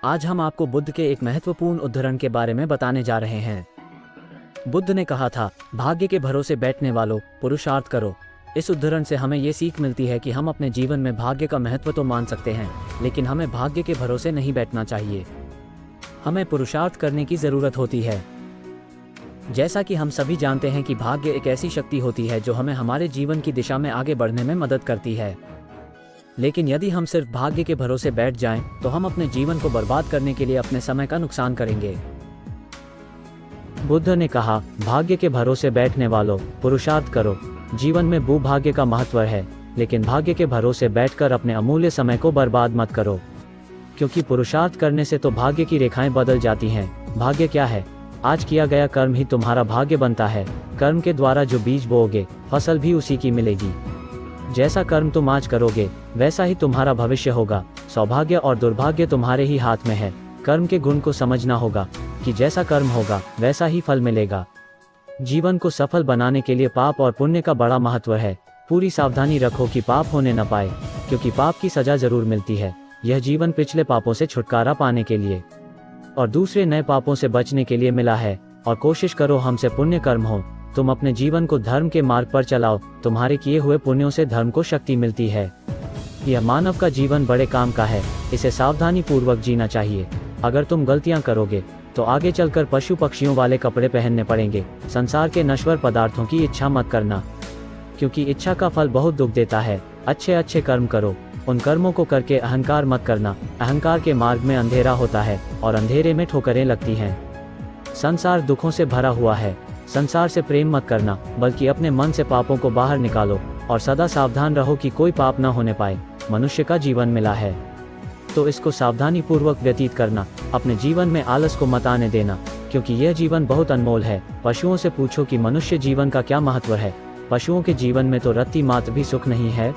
आज हम आपको बुद्ध के एक महत्वपूर्ण उद्धरण के बारे में बताने जा रहे हैं। बुद्ध ने कहा था, भाग्य के भरोसे बैठने वालों, पुरुषार्थ करो। इस उद्धरण से हमें ये सीख मिलती है कि हम अपने जीवन में भाग्य का महत्व तो मान सकते हैं, लेकिन हमें भाग्य के भरोसे नहीं बैठना चाहिए। हमें पुरुषार्थ करने की ज़रूरत होती है। जैसा कि हम सभी जानते हैं कि भाग्य एक ऐसी शक्ति होती है जो हमें हमारे जीवन की दिशा में आगे बढ़ने में मदद करती है। लेकिन यदि हम सिर्फ भाग्य के भरोसे बैठ जाएं, तो हम अपने जीवन को बर्बाद करने के लिए अपने समय का नुकसान करेंगे। बुद्ध ने कहा, भाग्य के भरोसे बैठने वालों, पुरुषार्थ करो। जीवन में भूभाग्य का महत्व है, लेकिन भाग्य के भरोसे बैठकर अपने अमूल्य समय को बर्बाद मत करो, क्योंकि पुरुषार्थ करने से तो भाग्य की रेखाएं बदल जाती हैं। भाग्य क्या है? आज किया गया कर्म ही तुम्हारा भाग्य बनता है। कर्म के द्वारा जो बीज बोओगे, फसल भी उसी की मिलेगी। जैसा कर्म तुम आज करोगे, वैसा ही तुम्हारा भविष्य होगा। सौभाग्य और दुर्भाग्य तुम्हारे ही हाथ में है। कर्म के गुण को समझना होगा कि जैसा कर्म होगा, वैसा ही फल मिलेगा। जीवन को सफल बनाने के लिए पाप और पुण्य का बड़ा महत्व है। पूरी सावधानी रखो कि पाप होने न पाए, क्योंकि पाप की सजा जरूर मिलती है। यह जीवन पिछले पापों से छुटकारा पाने के लिए और दूसरे नए पापों से बचने के लिए मिला है। और कोशिश करो हमसे पुण्य कर्म हो। तुम अपने जीवन को धर्म के मार्ग पर चलाओ। तुम्हारे किए हुए पुण्यों से धर्म को शक्ति मिलती है। यह मानव का जीवन बड़े काम का है। इसे सावधानी पूर्वक जीना चाहिए। अगर तुम गलतियां करोगे तो आगे चलकर पशु पक्षियों वाले कपड़े पहनने पड़ेंगे। संसार के नश्वर पदार्थों की इच्छा मत करना, क्योंकि इच्छा का फल बहुत दुख देता है। अच्छे अच्छे कर्म करो। उन कर्मों को करके अहंकार मत करना। अहंकार के मार्ग में अंधेरा होता है और अंधेरे में ठोकरें लगती हैं। संसार दुखों से भरा हुआ है। संसार से प्रेम मत करना, बल्कि अपने मन से पापों को बाहर निकालो और सदा सावधान रहो कि कोई पाप न होने पाए। मनुष्य का जीवन मिला है, तो इसको सावधानी पूर्वक व्यतीत करना। अपने जीवन में आलस को मत आने देना, क्योंकि यह जीवन बहुत अनमोल है। पशुओं से पूछो कि मनुष्य जीवन का क्या महत्व है। पशुओं के जीवन में तो रत्ती मात्र भी सुख नहीं है।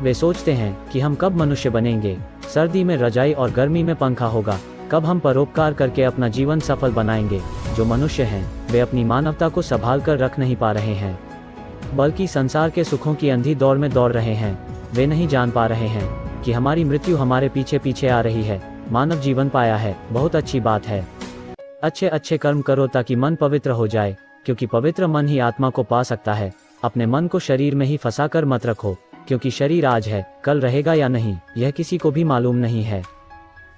वे सोचते हैं कि हम कब मनुष्य बनेंगे। सर्दी में रजाई और गर्मी में पंखा होगा। कब हम परोपकार करके अपना जीवन सफल बनाएंगे। जो मनुष्य हैं, वे अपनी मानवता को संभाल कर रख नहीं पा रहे हैं, बल्कि संसार के सुखों की अंधी दौड़ में दौड़ रहे हैं। वे नहीं जान पा रहे हैं कि हमारी मृत्यु हमारे पीछे पीछे आ रही है। मानव जीवन पाया है, बहुत अच्छी बात है। अच्छे अच्छे कर्म करो ताकि मन पवित्र हो जाए, क्योंकि पवित्र मन ही आत्मा को पा सकता है। अपने मन को शरीर में ही फंसा कर मत रखो, क्योंकि शरीर आज है, कल रहेगा या नहीं, यह किसी को भी मालूम नहीं है।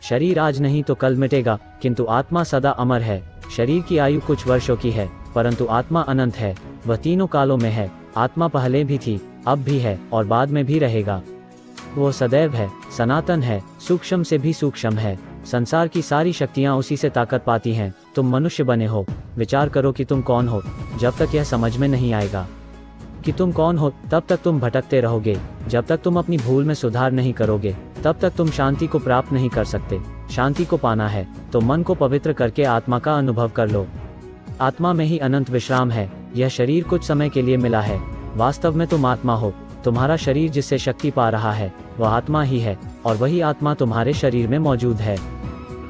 शरीर आज नहीं तो कल मिटेगा, किंतु आत्मा सदा अमर है। शरीर की आयु कुछ वर्षों की है, परंतु आत्मा अनंत है। वह तीनों कालों में है। आत्मा पहले भी थी, अब भी है और बाद में भी रहेगा। वो सदैव है, सनातन है, सूक्ष्म से भी सूक्ष्म है। संसार की सारी शक्तियां उसी से ताकत पाती हैं। तुम मनुष्य बने हो, विचार करो कि तुम कौन हो। जब तक यह समझ में नहीं आएगा कि तुम कौन हो, तब तक तुम भटकते रहोगे। जब तक तुम अपनी भूल में सुधार नहीं करोगे, तब तक तुम शांति को प्राप्त नहीं कर सकते। शांति को पाना है तो मन को पवित्र करके आत्मा का अनुभव कर लो। आत्मा में ही अनंत विश्राम है। यह शरीर कुछ समय के लिए मिला है। वास्तव में तुम आत्मा हो। तुम्हारा शरीर जिससे शक्ति पा रहा है, वह आत्मा ही है, और वही आत्मा तुम्हारे शरीर में मौजूद है।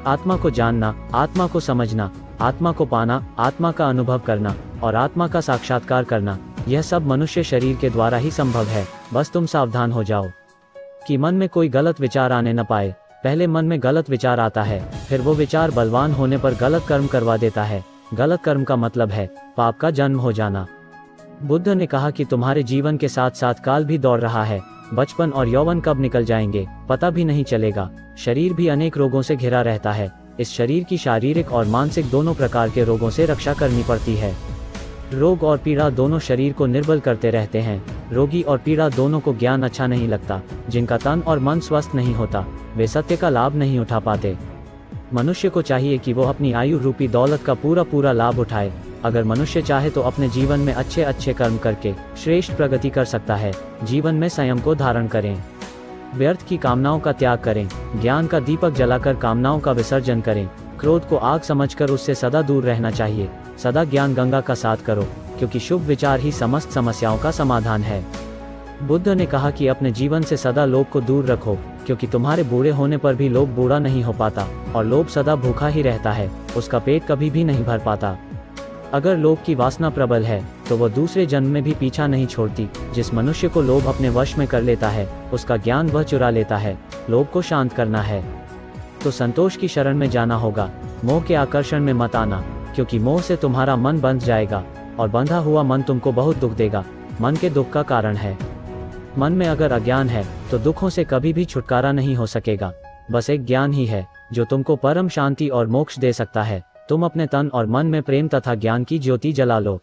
आत्मा को जानना, आत्मा को समझना, आत्मा को पाना, आत्मा का अनुभव करना और आत्मा का साक्षात्कार करना, यह सब मनुष्य शरीर के द्वारा ही संभव है। बस तुम सावधान हो जाओ कि मन में कोई गलत विचार आने न पाए। पहले मन में गलत विचार आता है, फिर वो विचार बलवान होने पर गलत कर्म करवा देता है। गलत कर्म का मतलब है पाप का जन्म हो जाना। बुद्ध ने कहा कि तुम्हारे जीवन के साथ साथ काल भी दौड़ रहा है। बचपन और यौवन कब निकल जाएंगे पता भी नहीं चलेगा। शरीर भी अनेक रोगों से घिरा रहता है। इस शरीर की शारीरिक और मानसिक दोनों प्रकार के रोगों से रक्षा करनी पड़ती है। रोग और पीड़ा दोनों शरीर को निर्बल करते रहते हैं। रोगी और पीड़ा दोनों को ज्ञान अच्छा नहीं लगता। जिनका तन और मन स्वस्थ नहीं होता, वे सत्य का लाभ नहीं उठा पाते। मनुष्य को चाहिए कि वो अपनी आयु रूपी दौलत का पूरा पूरा लाभ उठाए। अगर मनुष्य चाहे तो अपने जीवन में अच्छे अच्छे कर्म करके श्रेष्ठ प्रगति कर सकता है। जीवन में संयम को धारण करें। व्यर्थ की कामनाओं का त्याग करें। ज्ञान का दीपक जलाकर कामनाओं का विसर्जन करें। क्रोध को आग समझकर उससे सदा दूर रहना चाहिए। सदा ज्ञान गंगा का साथ करो, क्योंकि शुभ विचार ही समस्त समस्याओं का समाधान है। बुद्ध ने कहा कि अपने जीवन से सदा लोभ को दूर रखो, क्योंकि तुम्हारे बूढ़े होने पर भी लोभ बूढ़ा नहीं हो पाता, और लोभ सदा भूखा ही रहता है। उसका पेट कभी भी नहीं भर पाता। अगर लोभ की वासना प्रबल है तो वह दूसरे जन्म में भी पीछा नहीं छोड़ती। जिस मनुष्य को लोभ अपने वश में कर लेता है, उसका ज्ञान वह चुरा लेता है। लोभ को शांत करना है। तो संतोष की शरण में जाना होगा। मोह के आकर्षण में मत आना, क्योंकि मोह से तुम्हारा मन बंध जाएगा, और बंधा हुआ मन तुमको बहुत दुख देगा। मन के दुख का कारण है। मन में अगर अज्ञान है तो दुखों से कभी भी छुटकारा नहीं हो सकेगा। बस एक ज्ञान ही है जो तुमको परम शांति और मोक्ष दे सकता है। तुम अपने तन और मन में प्रेम तथा ज्ञान की ज्योति जला लो,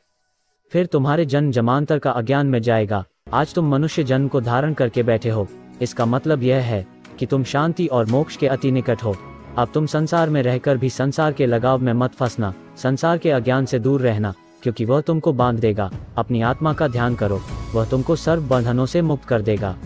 फिर तुम्हारे जन्म जमांतर का अज्ञान मिट जाएगा। आज तुम मनुष्य जन्म को धारण करके बैठे हो, इसका मतलब यह है कि तुम शांति और मोक्ष के अति निकट हो। अब तुम संसार में रहकर भी संसार के लगाव में मत फंसना, संसार के अज्ञान से दूर रहना, क्योंकि वह तुमको बांध देगा। अपनी आत्मा का ध्यान करो, वह तुमको सर्व बंधनों से मुक्त कर देगा।